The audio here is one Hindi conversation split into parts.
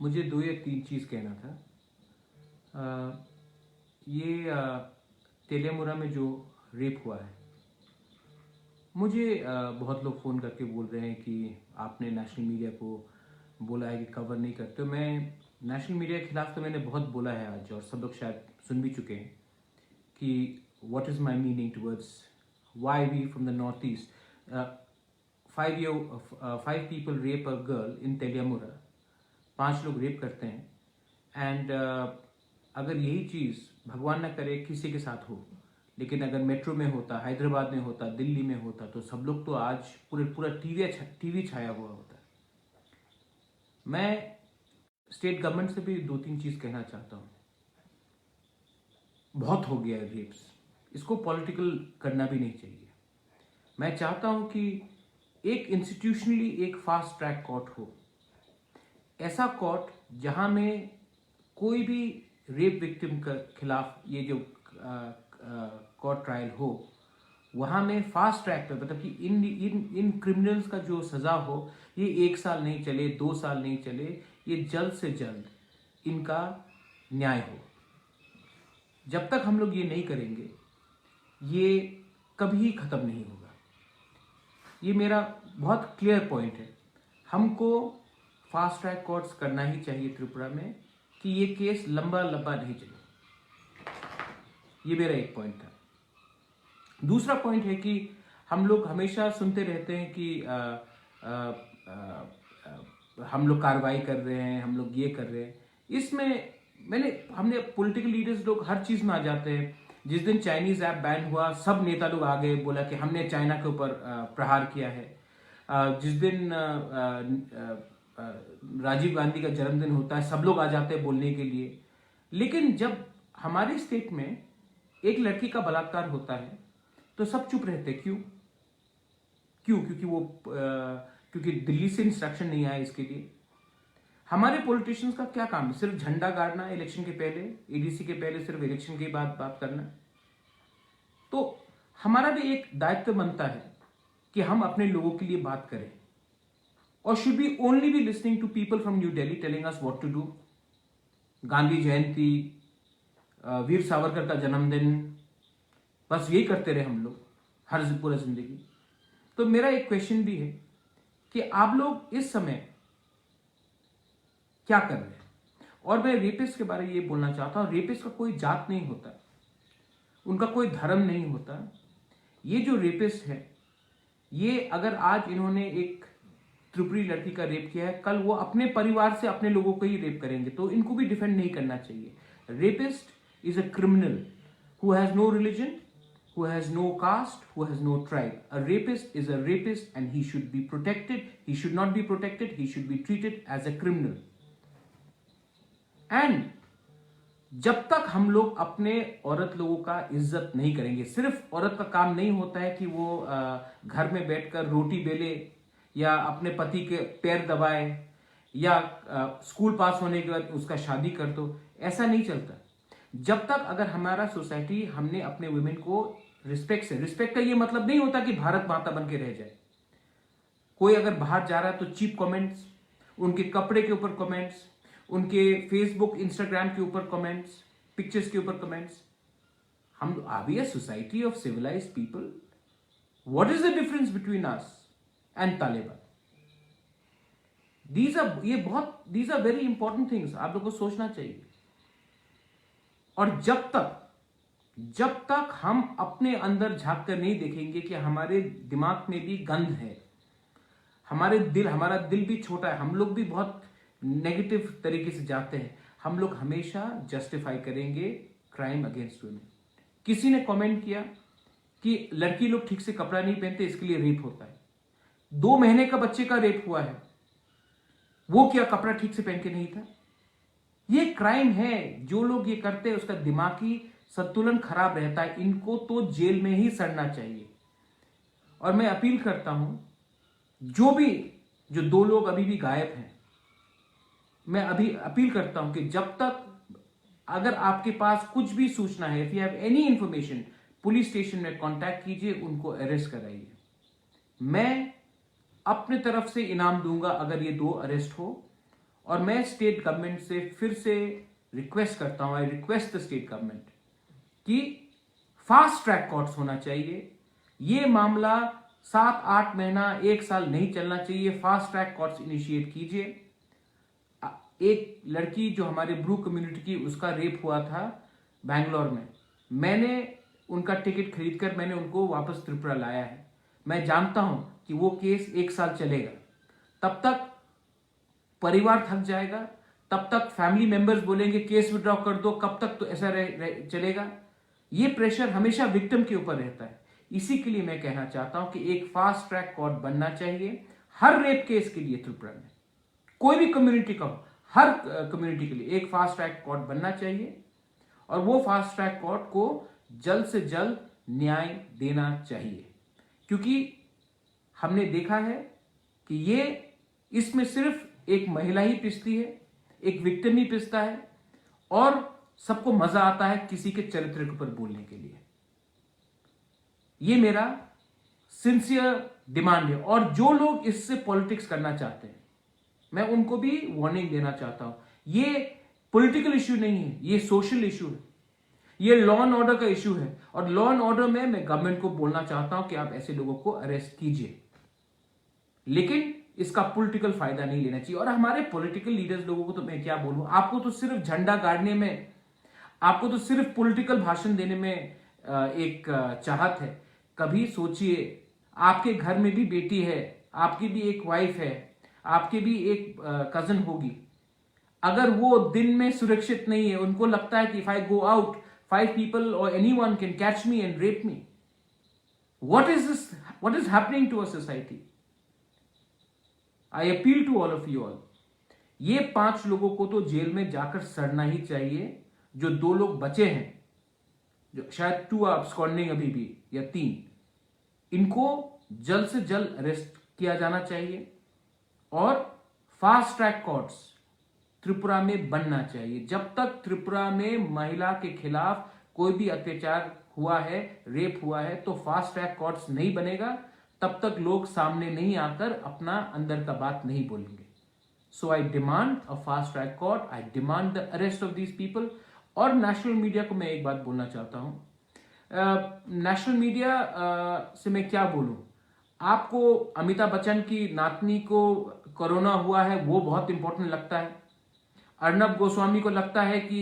मुझे 2 या 3 चीज़ कहना था। ये तेलियामुरा में जो रेप हुआ है, मुझे बहुत लोग फ़ोन करके बोल रहे हैं कि आपने नेशनल मीडिया को बोला है कि कवर नहीं करते हो। मैं नेशनल मीडिया के खिलाफ तो मैंने बहुत बोला है आज, और सब लोग शायद सुन भी चुके हैं कि what is my meaning towards why we from the north east. 5 people rape a girl in Teliamura. 5 लोग रेप करते हैं, एंड अगर यही चीज़ भगवान ना करे किसी के साथ हो, लेकिन अगर मेट्रो में होता, हैदराबाद में होता, दिल्ली में होता, तो सब लोग तो आज पूरा टीवी छाया हुआ होता। मैं स्टेट गवर्नमेंट से भी 2-3 चीज़ कहना चाहता हूँ। बहुत हो गया है रेप्स, इसको पॉलिटिकल करना भी नहीं चाहिए। मैं चाहता हूँ कि एक इंस्टीट्यूशनली एक फास्ट ट्रैक कोर्ट हो, ऐसा कोर्ट जहाँ में कोई भी रेप विक्टिम के खिलाफ ये जो कोर्ट ट्रायल हो, वहाँ में फास्ट ट्रैक पे, मतलब कि इन क्रिमिनल्स का जो सज़ा हो, ये 1 साल नहीं चले, 2 साल नहीं चले, ये जल्द से जल्द इनका न्याय हो। जब तक हम लोग ये नहीं करेंगे, ये कभी ख़त्म नहीं होगा। ये मेरा बहुत क्लियर पॉइंट है। हमको फास्ट ट्रैक कोर्ट्स करना ही चाहिए त्रिपुरा में, कि ये केस लंबा नहीं चले। ये मेरा एक पॉइंट था। दूसरा पॉइंट है कि हम लोग हमेशा सुनते रहते हैं कि हम लोग कार्रवाई कर रहे हैं, हम लोग ये कर रहे हैं। इसमें हमने पॉलिटिकल लीडर्स लोग हर चीज़ में आ जाते हैं। जिस दिन चाइनीज ऐप बैन हुआ, सब नेता लोग आ गए, बोला कि हमने चाइना के ऊपर प्रहार किया है। जिस दिन राजीव गांधी का जन्मदिन होता है, सब लोग आ जाते हैं बोलने के लिए। लेकिन जब हमारे स्टेट में एक लड़की का बलात्कार होता है तो सब चुप रहते। क्यों? क्योंकि दिल्ली से इंस्ट्रक्शन नहीं आया इसके लिए। हमारे पॉलिटिशियंस का क्या काम है? सिर्फ झंडा गाड़ना इलेक्शन के पहले, एडीसी के पहले सिर्फ इलेक्शन के बाद बात करना। तो हमारा भी एक दायित्व बनता है कि हम अपने लोगों के लिए बात करें, और should be only be listening to people from New Delhi telling us what to do. Gandhi Jayanti, Veer Savarkar का जन्मदिन, बस यही करते रहे हम लोग हर पूरा जिंदगी। तो मेरा एक क्वेश्चन भी है कि आप लोग इस समय क्या कर रहे हैं? और मैं रेपिस्ट के बारे में ये बोलना चाहता हूं, रेपिस्ट का कोई जात नहीं होता, उनका कोई धर्म नहीं होता। ये जो रेपिस्ट है, ये अगर आज इन्होंने एक त्रिपुरी लड़की का रेप किया है, कल वो अपने परिवार से अपने लोगों को ही रेप करेंगे, तो इनको भी डिफेंड नहीं करना चाहिए। Rapist is a criminal who has no religion, who has no caste, who has no tribe. A rapist is a rapist and he should be protected. He should not be protected. He should be treated as a criminal. And जब तक हम लोग अपने औरत लोगों का इज्जत नहीं करेंगे, सिर्फ औरत का काम नहीं होता है कि वो घर में बैठकर रोटी बेले या अपने पति के पैर दबाए या स्कूल पास होने के बाद उसका शादी कर दो, ऐसा नहीं चलता। जब तक अगर हमारा सोसाइटी, हमने अपने वुमेन को रिस्पेक्ट का ये मतलब नहीं होता कि भारत माता बन के रह जाए। कोई अगर बाहर जा रहा है तो चीप कमेंट्स, उनके कपड़े के ऊपर कमेंट्स, उनके फेसबुक इंस्टाग्राम के ऊपर कमेंट्स, पिक्चर्स के ऊपर कमेंट्स। हम are we a society of civilised people? What is the difference between us and Taliban? These are very important things, आप लोग को सोचना चाहिए। और जब तक हम अपने अंदर झांक कर नहीं देखेंगे कि हमारे दिमाग में भी गंध है, हमारा दिल भी छोटा है, हम लोग भी बहुत नेगेटिव तरीके से जाते हैं, हम लोग हमेशा जस्टिफाई करेंगे क्राइम अगेंस्ट वुमेन। किसी ने कमेंट किया कि लड़की लोग ठीक से कपड़ा नहीं पहनते, इसके लिए रेप होता है। 2 महीने का बच्चे का रेप हुआ है, वो क्या कपड़ा ठीक से पहन के नहीं था? ये क्राइम है। जो लोग ये करते हैं उसका दिमागी संतुलन खराब रहता है, इनको तो जेल में ही सड़ना चाहिए। और मैं अपील करता हूं, जो 2 लोग अभी भी गायब हैं, मैं अभी अपील करता हूं कि जब तक अगर आपके पास कुछ भी सूचना है, if you have any information, police station में कांटेक्ट कीजिए, उनको अरेस्ट कराइए। मैं अपने तरफ से इनाम दूंगा अगर ये 2 अरेस्ट हो, और मैं स्टेट गवर्नमेंट से फिर से रिक्वेस्ट करता हूं, I request the state government कि फास्ट ट्रैक कोर्ट्स होना चाहिए। ये मामला 7-8 महीना 1 साल नहीं चलना चाहिए। फास्ट ट्रैक कोर्ट्स इनिशिएट कीजिए। एक लड़की जो हमारे ब्रू कम्युनिटी की, उसका रेप हुआ था बैंगलोर में। मैंने उनका टिकट खरीदकर मैंने उनको वापस त्रिपुरा लाया है। मैं जानता हूं कि वो केस 1 साल चलेगा, तब तक परिवार थक जाएगा, तब तक फैमिली मेंबर्स बोलेंगे केस विड्रॉ कर दो, कब तक तो ऐसा चलेगा। ये प्रेशर हमेशा विक्टिम के ऊपर रहता है। इसी के लिए मैं कहना चाहता हूं कि एक फास्ट ट्रैक कोर्ट बनना चाहिए हर रेप केस के लिए त्रिपुरा में, कोई भी कम्युनिटी का हो, हर कम्युनिटी के लिए एक फास्ट ट्रैक कोर्ट बनना चाहिए और वो फास्ट ट्रैक कोर्ट को जल्द से जल्द न्याय देना चाहिए। क्योंकि हमने देखा है कि ये इसमें सिर्फ एक महिला ही पिसती है, एक विक्टिम ही पिसता है और सबको मजा आता है किसी के चरित्र के ऊपर बोलने के लिए। ये मेरा सिंसियर डिमांड है। और जो लोग इससे पॉलिटिक्स करना चाहते हैं, मैं उनको भी वार्निंग देना चाहता हूं। ये पॉलिटिकल इश्यू नहीं है, ये सोशल इश्यू है, ये लॉ एंड ऑर्डर का इश्यू है। और लॉ एंड ऑर्डर में मैं गवर्नमेंट को बोलना चाहता हूं कि आप ऐसे लोगों को अरेस्ट कीजिए, लेकिन इसका पॉलिटिकल फायदा नहीं लेना चाहिए। और हमारे पॉलिटिकल लीडर्स लोगों को तो मैं क्या बोलूं, आपको तो सिर्फ झंडा गाड़ने में, आपको तो सिर्फ पॉलिटिकल भाषण देने में एक चाहत है। कभी सोचिए, आपके घर में भी बेटी है, आपकी भी एक वाइफ है, आपकी भी एक कजन होगी। अगर वो दिन में सुरक्षित नहीं है, उनको लगता है कि if I go out 5 people or anyone can catch me and rape me. What is this? What is happening to our society? I appeal to all of you all. ये 5 लोगों को तो जेल में जाकर सड़ना ही चाहिए। जो 2 लोग बचे हैं, जो शायद 2 absconding अभी भी या 3, इनको जल्द से जल्द अरेस्ट किया जाना चाहिए और फास्ट ट्रैक कोर्ट्स त्रिपुरा में बनना चाहिए। जब तक त्रिपुरा में महिला के खिलाफ कोई भी अत्याचार हुआ है, रेप हुआ है, तो फास्ट ट्रैक कोर्ट्स नहीं बनेगा, तब तक लोग सामने नहीं आकर अपना अंदर का बात नहीं बोलेंगे। So I demand a fast track court, I demand the arrest of these people. और नेशनल मीडिया को मैं एक बात बोलना चाहता हूं। नेशनल मीडिया से मैं क्या बोलूं, आपको अमिताभ बच्चन की नातनी को कोरोना हुआ है वो बहुत इंपॉर्टेंट लगता है। अर्नब गोस्वामी को लगता है कि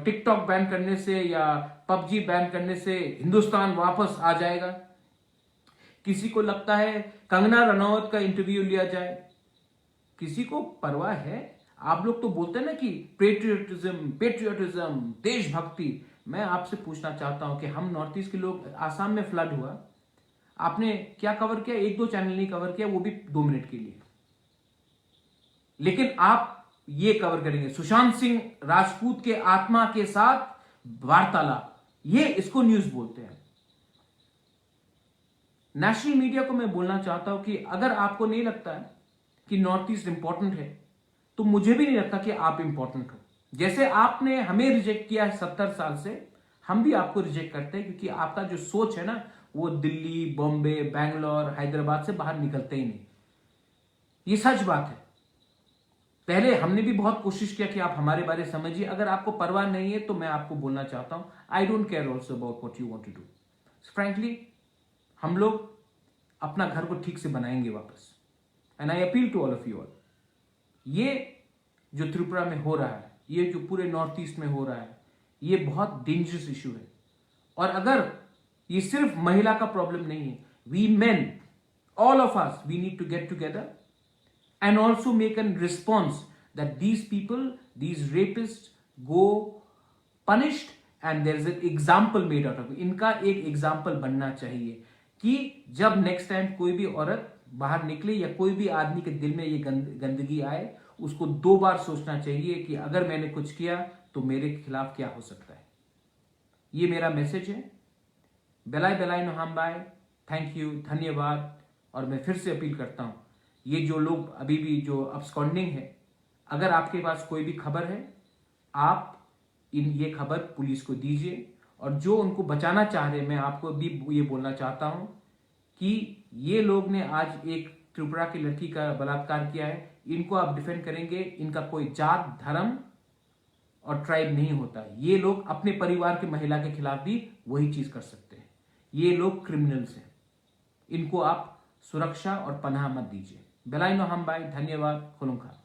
टिकटॉक बैन करने से या पबजी बैन करने से हिंदुस्तान वापस आ जाएगा। किसी को लगता है कंगना रनौत का इंटरव्यू लिया जाए। किसी को परवाह है? आप लोग तो बोलते हैं ना कि पेट्रियोटिज्म, देशभक्ति। मैं आपसे पूछना चाहता हूं कि हम नॉर्थ ईस्ट के लोग, आसाम में फ्लड हुआ, आपने क्या कवर किया? 1-2 चैनल नहीं कवर किया, वो भी 2 मिनट के लिए। लेकिन आप ये कवर करेंगे, सुशांत सिंह राजपूत के आत्मा के साथ वार्तालाप, ये इसको न्यूज बोलते हैं। नेशनल मीडिया को मैं बोलना चाहता हूं कि अगर आपको नहीं लगता है कि नॉर्थ ईस्ट इंपॉर्टेंट है, तो मुझे भी नहीं लगता कि आप इंपॉर्टेंट हो। जैसे आपने हमें रिजेक्ट किया है 70 साल से, हम भी आपको रिजेक्ट करते हैं, क्योंकि आपका जो सोच है ना, वो दिल्ली, बॉम्बे, बैंगलोर, हैदराबाद से बाहर निकलते ही नहीं। ये सच बात है। पहले हमने भी बहुत कोशिश किया कि आप हमारे बारे समझिए। अगर आपको परवाह नहीं है तो मैं आपको बोलना चाहता हूं, I don't care also about what you want to do. Frankly, हम लोग अपना घर को ठीक से बनाएंगे वापस। And I appeal to all of you all, ये जो त्रिपुरा में हो रहा है, ये जो पूरे नॉर्थ ईस्ट में हो रहा है, ये बहुत डेंजरस इश्यू है। और अगर ये सिर्फ महिला का प्रॉब्लम नहीं है, we mean, all of us, we need to get together and also make a response that these people, these rapists go punished and there is an example made out of it. इनका एक एग्जाम्पल बनना चाहिए कि जब नेक्स्ट टाइम कोई भी औरत बाहर निकले या कोई भी आदमी के दिल में ये गंदगी आए, उसको 2 बार सोचना चाहिए कि अगर मैंने कुछ किया तो मेरे खिलाफ क्या हो सकता है। ये मेरा मैसेज है। बेलाई बेलाई नो हम बाय, थैंक यू, धन्यवाद। और मैं फिर से अपील करता हूं, ये जो लोग अभी भी जो अब्सकॉन्डिंग है, अगर आपके पास कोई भी खबर है, आप ये खबर पुलिस को दीजिए। और जो उनको बचाना चाह रहे हैं, मैं आपको भी ये बोलना चाहता हूं कि ये लोग ने आज एक त्रिपुरा की लड़की का बलात्कार किया है, इनको आप डिफेंड करेंगे, इनका कोई जात, धर्म और ट्राइब नहीं होता। ये लोग अपने परिवार की महिला के खिलाफ भी वही चीज कर सकते हैं। ये लोग क्रिमिनल्स हैं, इनको आप सुरक्षा और पनाह मत दीजिए। बेलाइनो हम भाई, धन्यवाद, खुलुंखा।